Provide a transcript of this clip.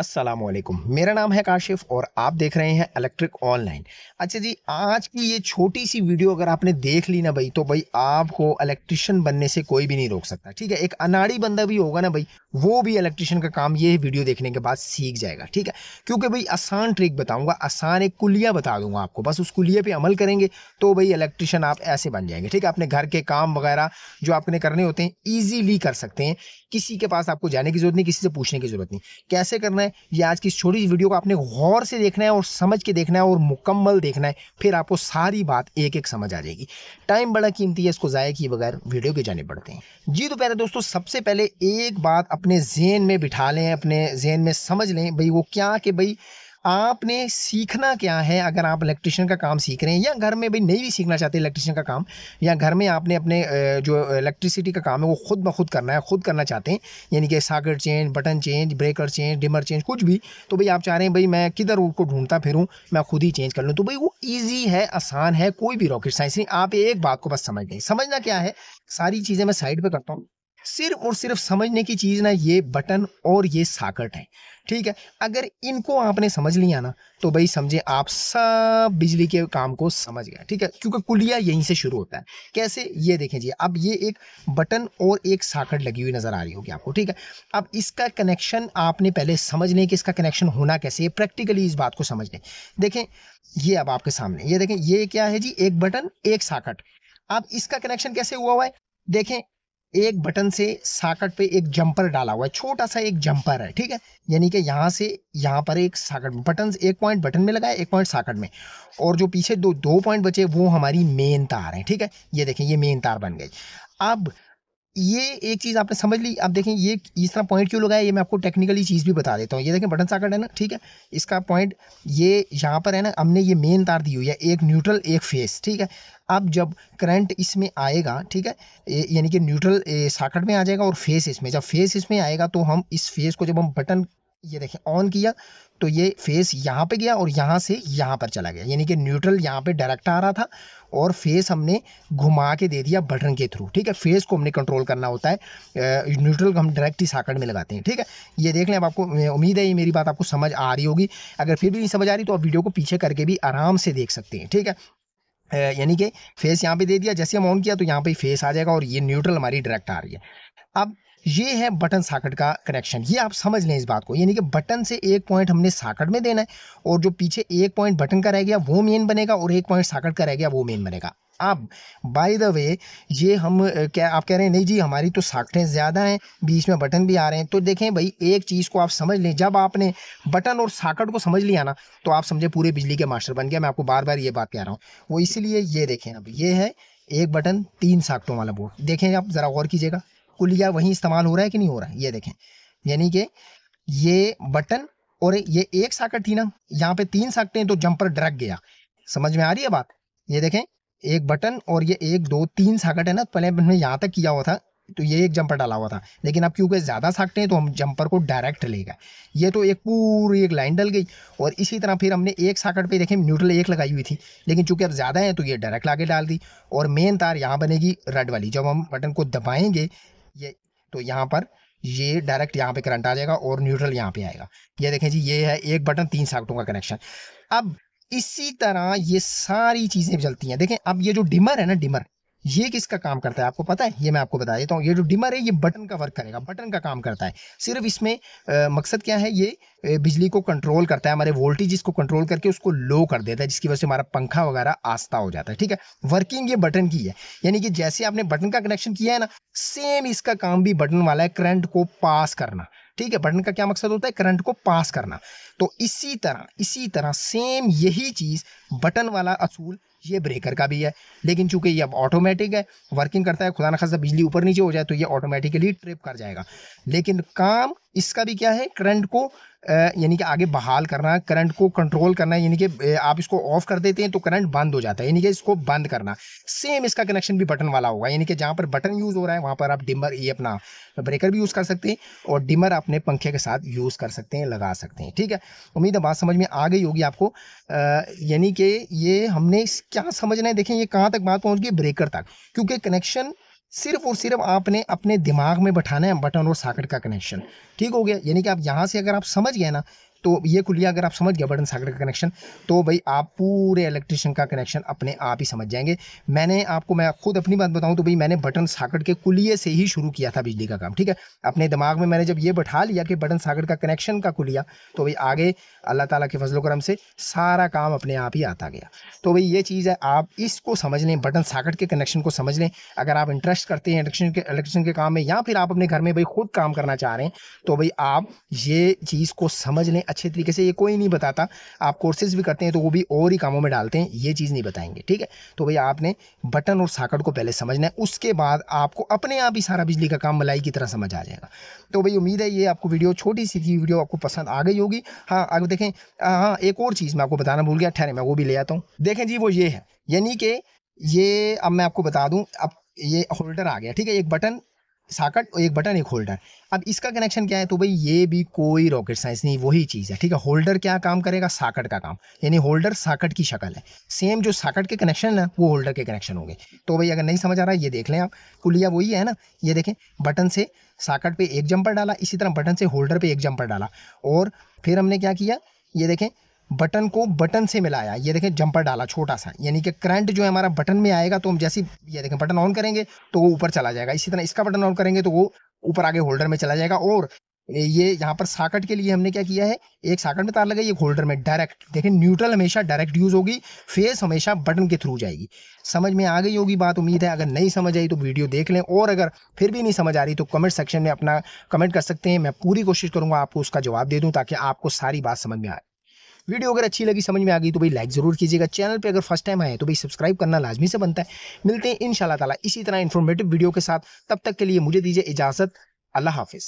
अस्सलामुअलैकुम। मेरा नाम है काशिफ और आप देख रहे हैं इलेक्ट्रिक ऑनलाइन। अच्छा जी, आज की ये छोटी सी वीडियो अगर आपने देख ली ना भाई, तो भाई आपको इलेक्ट्रिशियन बनने से कोई भी नहीं रोक सकता। ठीक है, एक अनाड़ी बंदा भी होगा ना भाई, वो भी इलेक्ट्रिशियन का काम ये वीडियो देखने के बाद सीख जाएगा। ठीक है, क्योंकि भाई आसान ट्रिक बताऊंगा, आसान एक कुलिया बता दूंगा आपको, बस उस कुलिया पे अमल करेंगे तो भाई इलेक्ट्रिशियन आप ऐसे बन जाएंगे। ठीक है, अपने घर के काम वगैरह जो आपने करने होते हैं ईजिली कर सकते हैं। किसी के पास आपको जाने की जरूरत नहीं, किसी से पूछने की जरूरत नहीं। कैसे करना है ये आज की इस छोटी सी वीडियो को आपने गौर से देखना है और समझ के देखना है और मुकम्मल देखना है, फिर आपको सारी बात एक एक समझ आ जाएगी। टाइम बड़ा कीमती है, इसको जाया किए बगैर वीडियो के जाने पड़ते हैं जी। तो पहले दोस्तों, सबसे पहले एक बात अपने जेहन में बिठा लें, अपने जेहन में समझ लें भाई वो क्या, कि भाई आपने सीखना क्या है। अगर आप इलेक्ट्रिशियन का काम सीख रहे हैं या घर में भाई नहीं भी सीखना चाहते इलेक्ट्रिशियन का काम, या घर में आपने अपने जो इलेक्ट्रिसिटी का काम है वो खुद ब खुद करना है, खुद करना चाहते हैं, यानी कि socket change, button change, breaker change, dimmer change, कुछ भी, तो भाई आप चाह रहे हैं भाई मैं किधर उसको ढूंढता फिरूं, मैं खुद ही चेंज कर लूं, तो भाई वो ईजी है, आसान है, कोई भी रॉकेट साइंस नहीं। आप एक बात को बस समझ लें। समझना क्या है, सारी चीजें मैं साइड पे करता हूँ, सिर्फ और सिर्फ समझने की चीज ना ये बटन और ये सॉकेट है। ठीक है, अगर इनको आपने समझ लिया ना, तो भाई समझे आप सब बिजली के काम को समझ गए। ठीक है, क्योंकि कुलिया यहीं से शुरू होता है। कैसे, ये देखें जी, अब ये एक बटन और एक सॉकेट लगी हुई नजर आ रही होगी आपको। ठीक है, अब इसका कनेक्शन आपने पहले समझ लें कि इसका कनेक्शन होना कैसे है, प्रैक्टिकली इस बात को समझ लें। देखें, ये अब आपके सामने ये देखें, ये क्या है जी, एक बटन एक सॉकेट। अब इसका कनेक्शन कैसे हुआ है, देखें, एक बटन से सॉकेट पे एक जंपर डाला हुआ है, छोटा सा एक जंपर है। ठीक है, यानी कि यहां से यहां पर एक सॉकेट में बटन, एक पॉइंट बटन में लगा है, एक पॉइंट सॉकेट में, और जो पीछे दो दो पॉइंट बचे वो हमारी मेन तार है। ठीक है, ये देखें, ये मेन तार बन गई। अब ये एक चीज आपने समझ ली। अब देखें, ये इस तरह पॉइंट क्यों लगाया, ये मैं आपको टेक्निकली चीज भी बता देता हूँ। ये देखें, बटन सॉकेट है ना, ठीक है, इसका पॉइंट ये यहाँ पर है ना, हमने ये मेन तार दी हुई है, एक न्यूट्रल एक फेस। ठीक है, अब जब करंट इसमें आएगा, ठीक है, यानी कि न्यूट्रल सॉकेट में आ जाएगा और फेस इसमें, जब फेस इसमें आएगा तो हम इस फेस को, जब हम बटन ये देखें ऑन किया, तो ये फेस यहाँ पे गया और यहाँ से यहाँ पर चला गया, यानी कि न्यूट्रल यहाँ पे डायरेक्ट आ रहा था और फेस हमने घुमा के दे दिया बटन के थ्रू। ठीक है, फेस को हमने कंट्रोल करना होता है, न्यूट्रल हम डायरेक्ट ही सॉकेट में लगाते हैं। ठीक है, ये देख लें। अब आपको उम्मीद है ये मेरी बात आपको समझ आ रही होगी। अगर फिर भी नहीं समझ आ रही तो आप वीडियो को पीछे करके भी आराम से देख सकते हैं। ठीक है, यानी कि फेस यहाँ पे दे दिया, जैसे हम ऑन किया तो यहाँ पे फेस आ जाएगा और ये न्यूट्रल हमारी डायरेक्ट आ रही है। अब ये है बटन सॉकेट का कनेक्शन, ये आप समझ लें इस बात को, यानी कि बटन से एक पॉइंट हमने सॉकेट में देना है और जो पीछे एक पॉइंट बटन का रह गया वो मेन बनेगा और एक पॉइंट सॉकेट का रह गया वो मेन बनेगा। अब बाय द वे, ये हम क्या आप कह रहे हैं, नहीं जी हमारी तो सॉकेटें ज़्यादा हैं, बीच में बटन भी आ रहे हैं, तो देखें भाई एक चीज़ को आप समझ लें, जब आपने बटन और सॉकेट को समझ लिया ना, तो आप समझे पूरे बिजली के मास्टर बन गया। मैं आपको बार बार ये बात कह रहा हूँ, वो इसलिए ये देखें, अब ये है एक बटन तीन सॉकेटों वाला बोर्ड। देखें, आप ज़रा गौर कीजिएगा, कुलिया वहीं इस्तेमाल हो रहा है कि नहीं हो रहा है, ये देखें, यानी कि ये बटन और ये एक सॉकेट थी ना, यहाँ पे तीन सॉकेटें तो जंपर डायरेक्ट गया। समझ में आ रही है बात, ये देखें, एक बटन और ये एक दो तीन सॉकेट है ना, पहले हमने यहाँ तक किया हुआ था तो ये एक जंपर डाला हुआ था, लेकिन अब क्योंकि ज्यादा सॉकेटें हैं तो हम जंपर को डायरेक्ट ले गए, ये तो एक पूरी एक लाइन डल गई। और इसी तरह फिर हमने एक सॉकेट पे देखें न्यूट्रल एक लगाई हुई थी, लेकिन चूंकि अब ज्यादा है तो ये डायरेक्ट लाके डाल दी और मेन तार यहाँ बनेगी रेड वाली। जब हम बटन को दबाएंगे ये, तो यहाँ पर ये डायरेक्ट यहाँ पे करंट आ जाएगा और न्यूट्रल यहाँ पे आएगा। ये देखें जी, ये है एक बटन तीन सॉकेटों का कनेक्शन। अब इसी तरह ये सारी चीजें चलती हैं। देखें, अब ये जो डिमर है ना, डिमर ये किसका काम करता है आपको पता है, ये मैं आपको बता देता हूँ। ये जो डिमर है ये बटन का वर्क करेगा, बटन का काम करता है। सिर्फ इसमें मकसद क्या है, ये बिजली को कंट्रोल करता है, हमारे वोल्टेज को कंट्रोल करके उसको लो कर देता है, जिसकी वजह से हमारा पंखा वगैरह आस्था हो जाता है। ठीक है, वर्किंग ये बटन की है, यानी कि जैसे आपने बटन का कनेक्शन किया है ना, सेम इसका काम भी बटन वाला है, करंट को पास करना। ठीक है, बटन का क्या मकसद होता है, करंट को पास करना। तो इसी तरह सेम यही चीज बटन वाला असूल ये ब्रेकर का भी है, लेकिन चूंकि ये अब ऑटोमेटिक है, वर्किंग करता है, खुदा ना खास्ता बिजली ऊपर नीचे हो जाए तो ये ऑटोमेटिकली ट्रिप कर जाएगा। लेकिन काम इसका भी क्या है, करंट को यानी कि आगे बहाल करना, करंट को कंट्रोल करना, यानी कि आप इसको ऑफ कर देते हैं तो करंट बंद हो जाता है, यानी कि इसको बंद करना। सेम इसका कनेक्शन भी बटन वाला होगा, यानी कि जहां पर बटन यूज हो रहा है वहां पर आप डिमर, ये अपना ब्रेकर भी यूज कर सकते हैं और डिमर अपने पंखे के साथ यूज कर सकते हैं, लगा सकते हैं। ठीक है, उम्मीद है बात समझ में आ गई होगी आपको। यानी कि ये हमने क्या समझना है, देखें ये कहाँ तक बात पहुंच गई, ब्रेकर तक, क्योंकि कनेक्शन सिर्फ और सिर्फ आपने अपने दिमाग में बैठाना है बटन और सॉकेट का कनेक्शन। ठीक हो गया, यानी कि आप यहाँ से अगर आप समझ गए ना, तो ये कुलिया अगर आप समझ गए बटन सॉकेट का कनेक्शन, तो भाई आप पूरे इलेक्ट्रिशियन का कनेक्शन अपने आप ही समझ जाएंगे। मैं खुद अपनी बात बताऊं तो भाई मैंने बटन सॉकेट के कुलिये से ही शुरू किया था बिजली का काम। ठीक है, अपने दिमाग में मैंने जब ये बैठा लिया कि बटन सॉकेट का कनेक्शन का कुलिया, तो भाई आगे अल्लाह ताला के फजल करम से सारा काम अपने आप ही आता गया। तो भाई ये चीज़ है, आप इसको समझ लें, बटन सॉकेट के कनेक्शन को समझ लें। अगर आप इंटरेस्ट करते हैं इलेक्ट्रिशियन के काम में, या फिर आप अपने घर में भाई खुद काम करना चाह रहे हैं, तो भाई आप ये चीज़ को समझ लें अच्छे तरीके से। ये कोई नहीं बताता, आप कोर्सेज भी करते हैं तो वो भी और ही कामों में डालते हैं, ये चीज़ नहीं बताएंगे। ठीक है, तो भाई आपने बटन और सॉकेट को पहले समझना है, उसके बाद आपको अपने आप ही सारा बिजली का काम मलाई की तरह समझ आ जाएगा। तो भाई उम्मीद है ये आपको वीडियो, छोटी सी थी वीडियो, आपको पसंद आ गई होगी। हाँ अब देखें, हाँ एक और चीज़ मैं आपको बताना भूल गया, ठहरे मैं वो भी ले आता हूँ। देखें जी, वो ये है, यानी कि ये अब मैं आपको बता दूं, अब ये होल्डर आ गया। ठीक है, एक बटन सॉकेट और एक बटन एक होल्डर। अब इसका कनेक्शन क्या है, तो भाई ये भी कोई रॉकेट साइंस नहीं, वही चीज़ है। ठीक है, होल्डर क्या काम करेगा, सॉकेट का काम, यानी होल्डर सॉकेट की शक्ल है। सेम जो सॉकेट के कनेक्शन है वो होल्डर के कनेक्शन होंगे। तो भाई अगर नहीं समझ आ रहा है, ये देख लें आप, कुलिया वही है ना। ये देखें, बटन से सॉकेट पे एक जंपर डाला, इसी तरह बटन से होल्डर पे एक जंपर डाला, और फिर हमने क्या किया, ये देखें, बटन को बटन से मिलाया। ये देखें, जंपर डाला छोटा सा, यानी कि करंट जो है हमारा बटन में आएगा, तो हम जैसे ये देखें बटन ऑन करेंगे तो वो ऊपर चला जाएगा। इसी तरह इसका बटन ऑन करेंगे तो वो ऊपर आगे होल्डर में चला जाएगा। और ये यहाँ पर सॉकेट के लिए हमने क्या किया है, एक सॉकेट में तार लगाई, एक होल्डर में डायरेक्ट। देखें, न्यूट्रल हमेशा डायरेक्ट यूज होगी, फेस हमेशा बटन के थ्रू जाएगी। समझ में आ गई होगी बात, उम्मीद है। अगर नहीं समझ आई तो वीडियो देख लें, और अगर फिर भी नहीं समझ आ रही तो कमेंट सेक्शन में अपना कमेंट कर सकते हैं। मैं पूरी कोशिश करूंगा आपको उसका जवाब दे दूं, ताकि आपको सारी बात समझ में आए। वीडियो अगर अच्छी लगी, समझ में आ गई, तो भाई लाइक जरूर कीजिएगा। चैनल पे अगर फर्स्ट टाइम आए तो भाई सब्सक्राइब करना लाजमी से बनता है। मिलते हैं इंशाल्लाह ताला इसी तरह इन्फॉर्मेटिव वीडियो के साथ, तब तक के लिए मुझे दीजिए इजाजत। अल्लाह हाफिज।